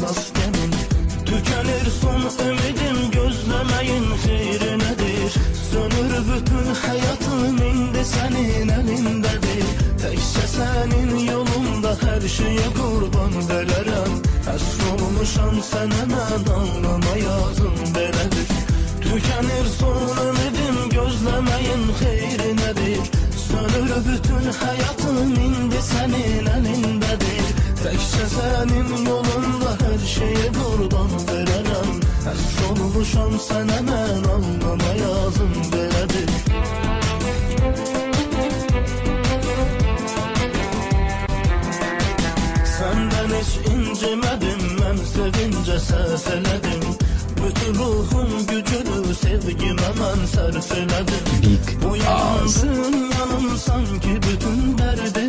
maskenin. Tükenir son ümidim, gözlemeyin xeyri nedir? Sönür bütün hayatım indi senin elindedir. Təkcə sənin yolunda hər şeyə qurban verərəm. Əsr olmuşam sənə mən, alnıma yazım belədir. Tükenir son ümidim, gözlemeyin xeyri nedir? Sönür bütün hayatım indi senin elindedir. Təkcə sənin yolunda hər şeyə qurban verərəm. Əsr olmuşam sənə mən, alnıma yazım belədir. Səndən heç incimədim, mən sevincə səhv elədim. Bütün ruhum gücünü sevgimə mən sərf elədim. Bu yanımsın yanım sanki bütün dərdi